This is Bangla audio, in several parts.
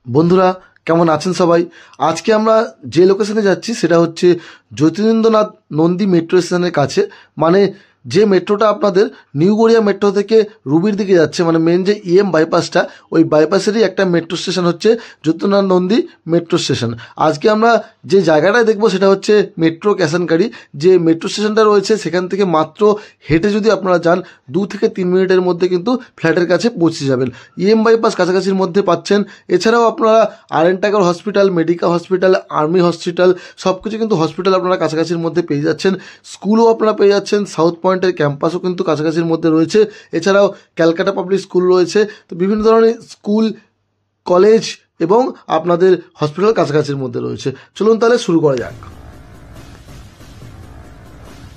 বন্ধুরা কেমন আছেন সবাই? আজকে আমরা যে লোকেশনে যাচ্ছি সেটা হচ্ছে জ্যোতিরিন্দ্রনাথ নন্দী মেট্রো স্টেশনের কাছে, মানে যে মেট্রোটা আপনাদের নিউ গড়িয়া মেট্রো থেকে রুবির দিকে যাচ্ছে, মানে মেন যে বাইপাসটা, ওই বাইপাসেরই একটা মেট্রো স্টেশন হচ্ছে জ্যোতিরিন্দ্রনাথ নন্দী মেট্রো স্টেশন। আজকে আমরা যে জায়গাটায় দেখবো সেটা হচ্ছে মেট্রো ক্যাশনকারি। যে মেট্রো স্টেশনটা রয়েছে সেখান থেকে মাত্র হেঁটে যদি আপনারা যান 2 থেকে 3 মিনিটের মধ্যে কিন্তু ফ্ল্যাটের কাছে পৌঁছে যাবেন। বাইপাস কাছাকাছির মধ্যে পাচ্ছেন। এছাড়াও আপনারা RN hospital, Medica hospital, army hospital, সব কিছু কিন্তু হসপিটাল আপনারা কাছাকাছির মধ্যে পেয়ে যাচ্ছেন। স্কুলও আপনারা পেয়ে যাচ্ছেন। সাউথ পয়েন্টের ক্যাম্পাসও কিন্তু কাছাকাছির মধ্যে রয়েছে। এছাড়াও ক্যালকাটা পাবলিক স্কুল রয়েছে। তো বিভিন্ন ধরনের স্কুল, কলেজ এবং আপনাদের হসপিটাল কাছাকাছির মধ্যে রয়েছে। চলুন তাহলে শুরু করা যাক।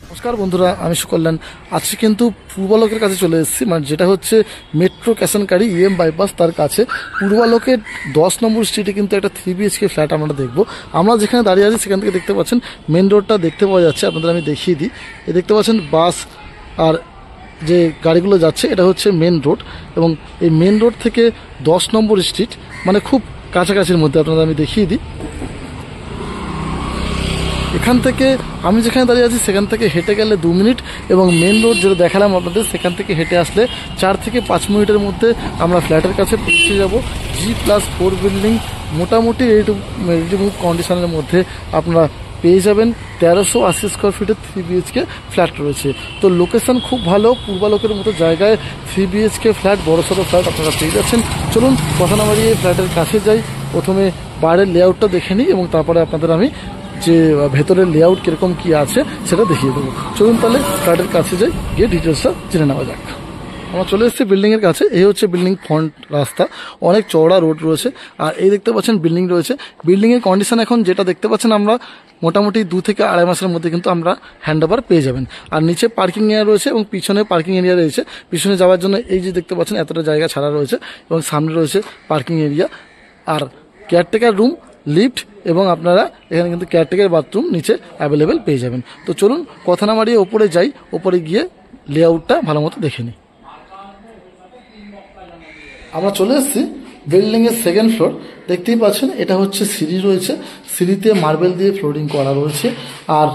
নমস্কার বন্ধুরা, আমি সুকল্যাণ। আজকে কিন্তু পূর্বালোকের কাছে চলে এসেছি, মানে যেটা হচ্ছে মেট্রো ক্যাশনকারি বাইপাস, তার কাছে পূর্বালোকের 10 নম্বর স্ট্রিটে কিন্তু একটা 3 BHK ফ্ল্যাট আমরা দেখবো। আমরা যেখানে দাঁড়িয়ে আছি সেখান থেকে দেখতে পাচ্ছেন মেন রোডটা দেখতে পাওয়া যাচ্ছে। আপনাদের আমি দেখিয়ে দিই। এ দেখতে পাচ্ছেন বাস আর যে গাড়িগুলো যাচ্ছে, এটা হচ্ছে মেন রোড। এবং এই মেন রোড থেকে 10 নম্বর স্ট্রিট, মানে খুব কাছাকাছির মধ্যে। আপনাদের আমি দেখিয়ে দিই। এখান থেকে আমি যেখানে দাঁড়িয়ে আছি সেখান থেকে হেঁটে গেলে 2 মিনিট, এবং মেন রোড যেটা দেখালাম আপনাদের সেখান থেকে হেঁটে আসলে 4 থেকে 5 মিনিটের মধ্যে আমরা ফ্ল্যাটের কাছে পৌঁছে যাব। G+4 বিল্ডিং, মোটামুটি রেডি টু মুভ কন্ডিশনের মধ্যে আপনারা পেয়ে যাবেন। 1380 স্কোয়ার ফিটের 3 BHK ফ্ল্যাট রয়েছে। তো লোকেশন খুব ভালো, পূর্বালোকের মতো জায়গায় 3 BHK ফ্ল্যাট, বড়সড় ফ্ল্যাট আপনারা পেয়ে যাচ্ছেন। চলুন কথা না বাড়িয়ে ফ্ল্যাটের কাছে যাই। প্রথমে বাইরের লেআউটটা দেখে নিই এবং তারপরে আপনাদের আমি যে ভেতরের লেআউট কীরকম কী আছে সেটা দেখিয়ে দেবো। চলুন তাহলে ফ্ল্যাটের কাছে যাই, গিয়ে ডিটেলসটা জেনে নেওয়া যাক। আমরা চলে এসেছি বিল্ডিংয়ের কাছে। এই হচ্ছে বিল্ডিং ফ্রন্ট রাস্তা, অনেক চওড়া রোড রয়েছে। আর এই দেখতে পাচ্ছেন বিল্ডিং রয়েছে। বিল্ডিংয়ের কন্ডিশন এখন যেটা দেখতে পাচ্ছেন আমরা মোটামুটি 2 থেকে আড়াই মাসের মধ্যে কিন্তু আমরা হ্যান্ডওভার পেয়ে যাবেন। আর নিচে পার্কিং এরিয়া রয়েছে এবং পিছনে পার্কিং এরিয়া রয়েছে। পিছনে যাওয়ার জন্য এই যে দেখতে পাচ্ছেন এতটা জায়গা ছাড়া রয়েছে, এবং সামনে রয়েছে পার্কিং এরিয়া আর কেয়ারটেকার রুম, লিফট, এবং আপনারা এখানে কিন্তু কেয়ারটেকার বাথরুম নিচে অ্যাভেলেবেল পেয়ে যাবেন। তো চলুন কথা না বাড়িয়ে ওপরে যাই, ওপরে গিয়ে লেআউটটা ভালো মতো দেখে নিই। আমরা চলে এসেছি বিল্ডিংয়ের 2nd ফ্লোর। দেখতেই পাচ্ছেন এটা হচ্ছে সিঁড়ি রয়েছে, সিঁড়িতে মার্বেল দিয়ে ফ্লোরিং করা রয়েছে। আর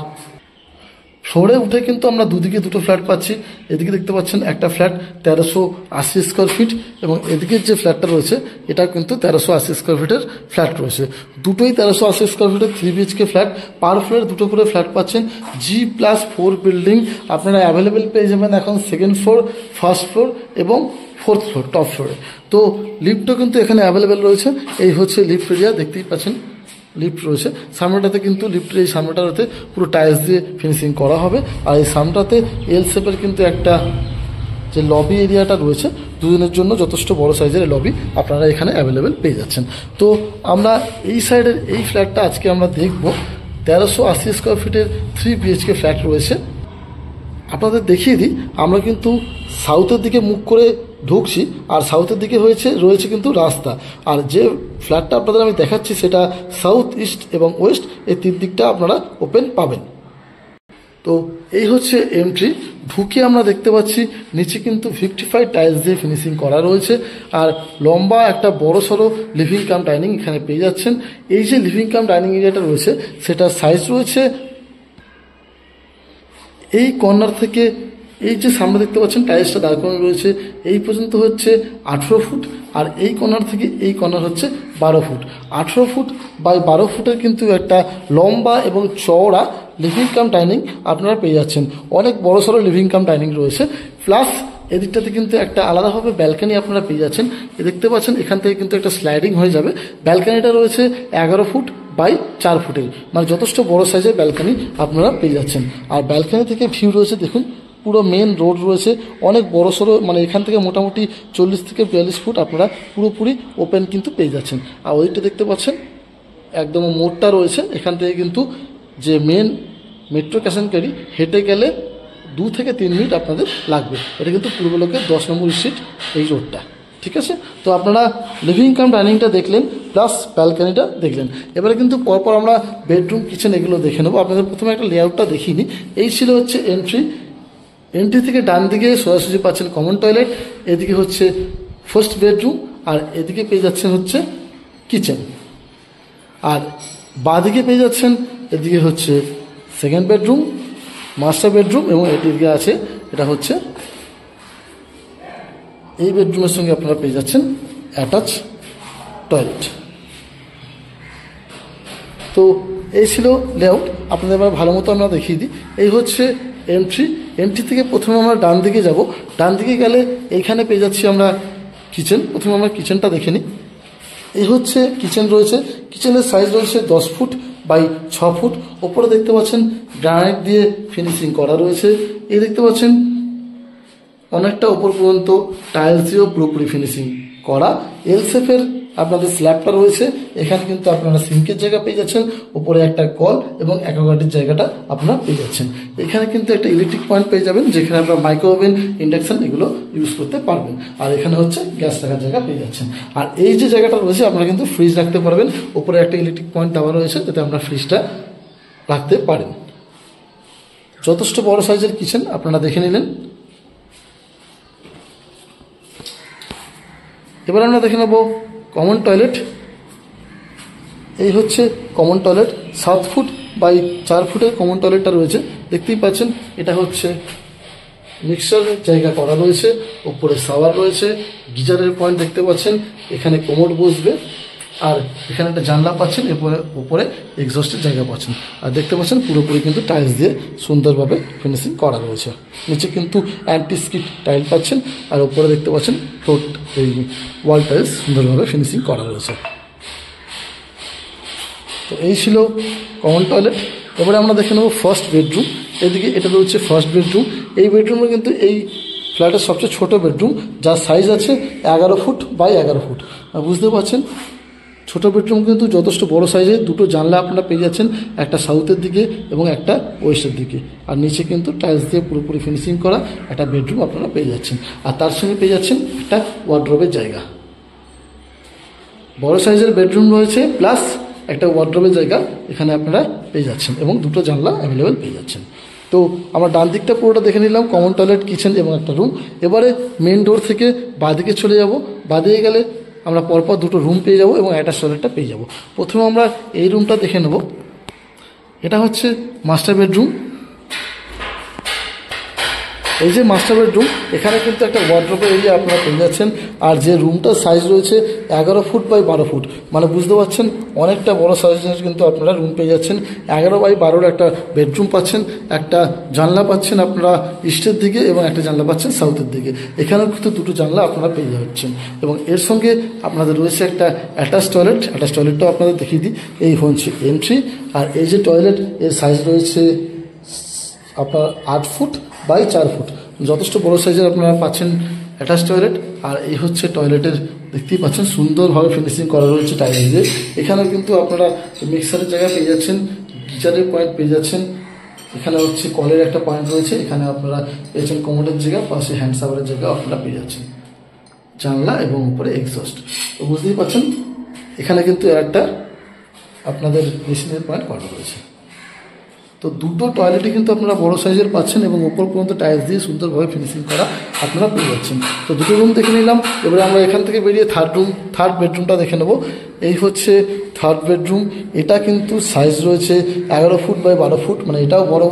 ফ্লোরে উঠে কিন্তু আমরা দুদিকে দুটো ফ্ল্যাট পাচ্ছি। এদিকে দেখতে পাচ্ছেন একটা ফ্ল্যাট 1380 স্কোয়ার ফিট, এবং এদিকের যে ফ্ল্যাটটা রয়েছে এটা কিন্তু 1380 স্কোয়ার ফিটের ফ্ল্যাট রয়েছে। দুটোই 1380 স্কোয়ার ফিটের 3 BHK ফ্ল্যাট। পার ফ্লোরে দুটো করে ফ্ল্যাট পাচ্ছেন। G+4 বিল্ডিং আপনারা অ্যাভেলেবেল পেয়ে যাবেন এখন 2nd ফ্লোর, 1st ফ্লোর এবং 4th ফ্লোর, টপ ফ্লোরে। তো লিফটও কিন্তু এখানে অ্যাভেলেবেল রয়েছে। এই হচ্ছে লিফট এরিয়া, দেখতেই পাচ্ছেন লিফট রয়েছে। সামনেটাতে কিন্তু লিফটের এই সামনেটাতে পুরো টাইলস দিয়ে ফিনিশিং করা হবে। আর এই সামনেটাতে এল শেপের কিন্তু একটা যে লবি এরিয়াটা রয়েছে, দুজনের জন্য যথেষ্ট বড় সাইজের লবি আপনারা এখানে অ্যাভেলেবেল পেয়ে যাচ্ছেন। তো আমরা এই সাইডের এই ফ্ল্যাটটা আজকে আমরা দেখব। 1380 স্কোয়ার ফিটের 3 BHK ফ্ল্যাট রয়েছে। আপনাদের দেখিয়ে দিই, আমরা কিন্তু সাউথের দিকে মুখ করে ঢুকছি, আর সাউথের দিকে রয়েছে কিন্তু রাস্তা। আর যে ফ্ল্যাটটা আপনাদের আমি দেখাচ্ছি সেটা সাউথ, ইস্ট এবং ওয়েস্ট, এই 3 দিকটা আপনারা ওপেন পাবেন। তো এই হচ্ছে এন্ট্রি। ঢুকে আমরা দেখতে পাচ্ছি নিচে কিন্তু 55 টাইলস দিয়ে ফিনিশিং করা রয়েছে। আর লম্বা একটা বড় সড়ো লিভিং কাম ডাইনিং এখানে পেয়ে যাচ্ছেন। এই যে লিভিং কাম ডাইনিং এরিয়াটা রয়েছে সেটার সাইজ রয়েছে, এই কর্নার থেকে এই যে সামনে দেখতে পাচ্ছেন টাইলসটা দাঁড় করানো রয়েছে, এই পর্যন্ত হচ্ছে 18 ফুট। আর এই কর্নার থেকে এই কর্নার হচ্ছে 12 ফুট। 18 ফুট বাই 12 ফুটের কিন্তু একটা লম্বা এবং চওড়া লিভিং কাম ডাইনিং আপনারা পেয়ে যাচ্ছেন। অনেক বড় সড়ো লিভিং কাম ডাইনিং রয়েছে। প্লাস এদিকটাতে কিন্তু একটা আলাদাভাবে ব্যালকানি আপনারা পেয়ে যাচ্ছেন। দেখতে পাচ্ছেন এখান থেকে কিন্তু একটা স্লাইডিং হয়ে যাবে। ব্যালকানিটা রয়েছে 11 ফুট বাই 4 ফুটের, মানে যথেষ্ট বড় সাইজের ব্যালকানি আপনারা পেয়ে যাচ্ছেন। আর ব্যালকানি থেকে ভিউ রয়েছে, দেখুন পুরো মেন রোড রয়েছে, অনেক বড় সড়ো, মানে এখান থেকে মোটামুটি 40 থেকে 42 ফুট আপনারা পুরোপুরি ওপেন কিন্তু পেয়ে যাচ্ছেন। আর ওইটা দেখতে পাচ্ছেন একদম মোড়টা রয়েছে। এখান থেকে কিন্তু যে মেন মেট্রো ক্যাশনকারি হেঁটে গেলে 2 থেকে 3 মিনিট আপনাদের লাগবে। এটা কিন্তু পূর্বলোকের 10 নম্বর স্ট্রিট এই রোডটা, ঠিক আছে। তো আপনারা লিভিং কাম ডাইনিংটা দেখলেন, প্লাস ব্যালকানিটা দেখলেন। এবারে কিন্তু পরপর আমরা বেডরুম, কিচেন এগুলো দেখে নেবো। আপনাদের প্রথমে একটা লেআউটটা দেখিয়ে নিই। এই ছিল হচ্ছে এন্ট্রি থেকে ডান দিকে সোজাসুজি পাচ্ছেন কমন টয়লেট, এদিকে হচ্ছে ফার্স্ট বেডরুম, আর এদিকে পেয়ে যাচ্ছেন হচ্ছে কিচেন। আর বাঁদিকে পেয়ে যাচ্ছেন, এদিকে হচ্ছে সেকেন্ড বেডরুম, মাস্টার বেডরুম, এবং এদিকে আছে এটা হচ্ছে এই বেডরুমের সঙ্গে আপনারা পেয়ে যাচ্ছেন অ্যাটাচ টয়লেট। তো এই ছিল লেআউট। আপনাদের এবার ভালো মতো আমরা দেখিয়ে দিই। এই হচ্ছে এন্ট্রি থেকে প্রথমে আমরা ডান দিকে যাব। ডান দিকে গেলে এইখানে পেয়ে যাচ্ছি আমরা কিচেন। প্রথমে আমরা কিচেনটা দেখে নিই। এই হচ্ছে কিচেন রয়েছে। কিচেনের সাইজ রয়েছে 10 ফুট বাই 6 ফুট। ওপরে দেখতে পাচ্ছেন গ্রানাইট দিয়ে ফিনিশিং করা রয়েছে। এই দেখতে পাচ্ছেন অনেকটা ওপর পর্যন্ত টাইলস দিয়েও পুরোপুরি ফিনিশিং করা। এল শেপের আপনাদের স্ল্যাবটা রয়েছে। এখানে কিন্তু আপনারা সিঙ্কের জায়গা পেয়ে যাচ্ছেন, উপরে একটা কল এবং অ্যাকোয়াগার্ডের জায়গাটা আপনারা পেয়ে যাচ্ছেন। এখানে কিন্তু একটা ইলেকট্রিক পয়েন্ট পেয়ে যাবেন, যেখানে আপনারা মাইক্রোওভেন, ইন্ডাকশন এগুলো ইউজ করতে পারবেন। আর এখানে হচ্ছে গ্যাস রাখার জায়গা পেয়ে যাচ্ছেন। আর এই যে জায়গাটা রয়েছে আপনারা কিন্তু ফ্রিজ রাখতে পারবেন। উপরে একটা ইলেকট্রিক পয়েন্ট দেওয়া রয়েছে, যাতে আপনারা ফ্রিজটা রাখতে পারেন। যথেষ্ট বড় সাইজের কিচেন আপনারা দেখে নিলেন। এবার আমরা দেখে নেব কমন টয়লেট। এই হচ্ছে কমন টয়লেট। 7 ফুট বাই 4 ফুটের কমন টয়লেটটা রয়েছে। দেখতেই পাচ্ছেন এটা হচ্ছে মিক্সারের জায়গা করা রয়েছে, উপরে শাওয়ার রয়েছে, গিজারের পয়েন্ট দেখতে পাচ্ছেন, এখানে কোমোড বসবে, আর এখানে একটা জানলা পাচ্ছেন, এরপরে উপরে এক্সস্টের জায়গা পাচ্ছেন। আর দেখতে পাচ্ছেন পুরোপুরি কিন্তু টাইলস দিয়ে সুন্দরভাবে ফিনিশিং করা রয়েছে। নিচে কিন্তু অ্যান্টি স্কিড টাইল পাচ্ছেন, আর উপরে দেখতে পাচ্ছেন ফ্লোর এই ওয়াল টাইলস সুন্দরভাবে ফিনিশিং করা রয়েছে। তো এই ছিল কমন টয়লেট। এবারে আমরা দেখে নেব ফার্স্ট বেডরুম। এদিকে এটা রয়েছে ফার্স্ট বেডরুম। এই বেডরুমে কিন্তু এই ফ্ল্যাটের সবচেয়ে ছোট বেডরুম, যার সাইজ আছে 11 ফুট বাই 11 ফুট। বুঝতে পারছেন ছোট বেডরুম কিন্তু যথেষ্ট বড় সাইজে। দুটো জানলা আপনারা পেয়ে যাচ্ছেন, একটা সাউথের দিকে এবং একটা ওয়েস্টের দিকে। আর নিচে কিন্তু টাইলস দিয়ে পুরোপুরি ফিনিশিং করা একটা বেডরুম আপনারা পেয়ে যাচ্ছেন। আর তার সঙ্গে পেয়ে যাচ্ছেন একটা ওয়ার্ড্রোবের জায়গা। বড় সাইজের বেডরুম রয়েছে, প্লাস একটা ওয়ার্ড্রোবের জায়গা এখানে আপনারা পেয়ে যাচ্ছেন, এবং দুটো জানলা অ্যাভেলেবেল পেয়ে যাচ্ছেন। তো আমরা ডান দিকটা পুরোটা দেখে নিলাম, কমন টয়লেট, কিচেন এবং একটা রুম। এবারে মেন ডোর থেকে বাঁদিকে চলে যাব। বাঁদিকে গেলে আমরা পরপর দুটো রুম পেয়ে যাব এবং অ্যাটাচ টয়লেটটা পেয়ে যাব। প্রথমে আমরা এই রুমটা দেখে নেব। এটা হচ্ছে মাস্টার বেডরুম। এই যে মাস্টার বেডরুম, এখানে কিন্তু একটা ওয়ার্ড্রোবের এরিয়া আপনারা পেয়ে যাচ্ছেন। আর যে রুমটার সাইজ রয়েছে 11 ফুট বাই 12 ফুট, মানে বুঝতে পারছেন অনেকটা বড় সাইজের কিন্তু আপনারা রুম পেয়ে যাচ্ছেন। 11 বাই 12 একটা বেডরুম পাচ্ছেন, একটা জানলা পাচ্ছেন আপনারা ইস্টের দিকে এবং একটা জানলা পাচ্ছেন সাউথের দিকে। এখানেও কিন্তু দুটো জানলা আপনারা পেয়ে যাচ্ছেন, এবং এর সঙ্গে আপনাদের রয়েছে একটা অ্যাটাচ টয়লেট। অ্যাটাচ টয়লেটটাও আপনাদের দেখিয়ে দিই। এই হচ্ছে এন্ট্রি। আর এই যে টয়লেট, এর সাইজ রয়েছে আপনার 8 ফুট বাই 4 ফুট। যথেষ্ট বড় সাইজের আপনারা পাচ্ছেন অ্যাটাচ টয়লেট। আর এই হচ্ছে টয়লেটের, দেখতেই পাচ্ছেন সুন্দরভাবে ফিনিশিং করা রয়েছে টাইলস দিয়ে। এখানেও কিন্তু আপনারা মিক্সারের জায়গা পেয়ে যাচ্ছেন, গিজারের পয়েন্ট পেয়ে যাচ্ছেন, এখানে হচ্ছে কলের একটা পয়েন্ট রয়েছে, এখানে আপনারা পেয়েছেন কোমোডের জায়গা, পাশে হ্যান্ড শাওয়ারের জায়গা আপনারা পেয়ে যাচ্ছেন, জানলা এবং উপরে এক্সস্ট। তো বুঝতেই পাচ্ছেন এখানে কিন্তু একটা আপনাদের মেশিনের পয়েন্ট করা রয়েছে। তো দুটো টয়লেটই কিন্তু আপনারা বড় সাইজের পাচ্ছেন, এবং ওপর পর্যন্ত টাইলস দিয়ে সুন্দরভাবে ফিনিশিং করা আপনারা পেয়ে যাচ্ছেন। তো দুটো রুম দেখে নিলাম। এবারে আমরা এখান থেকে বেরিয়ে থার্ড বেডরুমটা দেখে নেব। এই হচ্ছে থার্ড বেডরুম। এটা কিন্তু সাইজ রয়েছে 11 ফুট বাই 12 ফুট, মানে এটাও বড়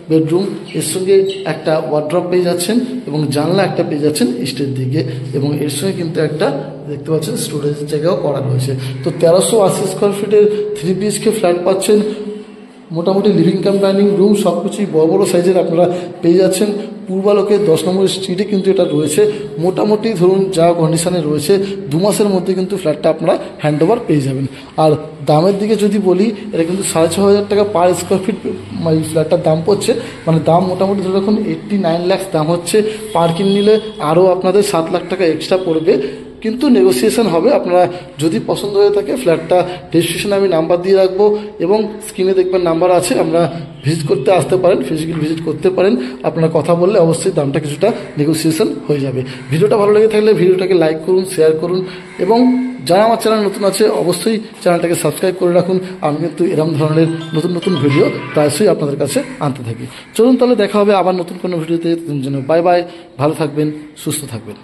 বেডরুম। এর সঙ্গে একটা ওয়ার্ড্রপ পেয়ে যাচ্ছেন এবং জানলা একটা পেয়ে যাচ্ছেন ইস্টের দিকে, এবং এর সঙ্গে কিন্তু একটা দেখতে পাচ্ছেন স্টোরেজের জায়গাও করা রয়েছে। তো 1380 স্কোয়ার ফিটের 3 BHK ফ্ল্যাট পাচ্ছেন। মোটামুটি লিভিং কাম ডাইনিং রুম সব কিছুই বড় বড় সাইজের আপনারা পেয়ে যাচ্ছেন। পূর্বালোকের 10 নম্বর স্ট্রিটে কিন্তু এটা রয়েছে। মোটামুটি ধরুন যা কন্ডিশনে রয়েছে 2 মাসের মধ্যে কিন্তু ফ্ল্যাটটা আপনারা হ্যান্ডওভার পেয়ে যাবেন। আর দামের দিকে যদি বলি, এটা কিন্তু 6500 টাকা পার স্কোয়ার ফিট এই ফ্ল্যাটটার দাম পড়ছে। মানে দাম মোটামুটি ধরুন এখন 89 লাখ দাম হচ্ছে। পার্কিং নিলে আরও আপনাদের 7 লাখ টাকা এক্সট্রা পড়বে, কিন্তু নেগোসিয়েশন হবে। আপনারা যদি পছন্দ হয়ে থাকে, ফ্ল্যাটটা ডেসক্রিপশনে আমি নাম্বার দিয়ে রাখবো, এবং স্ক্রিনে দেখবেন নাম্বার আছে, আপনারা ভিজিট করতে আসতে পারেন, ফিজিক্যাল ভিজিট করতে পারেন। আপনারা কথা বললে অবশ্যই দামটা কিছুটা নেগোসিয়েশন হয়ে যাবে। ভিডিওটা ভালো লেগে থাকলে ভিডিওটাকে লাইক করুন, শেয়ার করুন, এবং যারা আমার চ্যানেল নতুন আছে অবশ্যই চ্যানেলটাকে সাবস্ক্রাইব করে রাখুন। আমি কিন্তু এরকম ধরনের নতুন নতুন ভিডিও প্রায়শই আপনাদের কাছে আনতে থাকি। চলুন তাহলে দেখা হবে আবার নতুন কোনো ভিডিওতে। বাই বাই, ভালো থাকবেন, সুস্থ থাকবেন।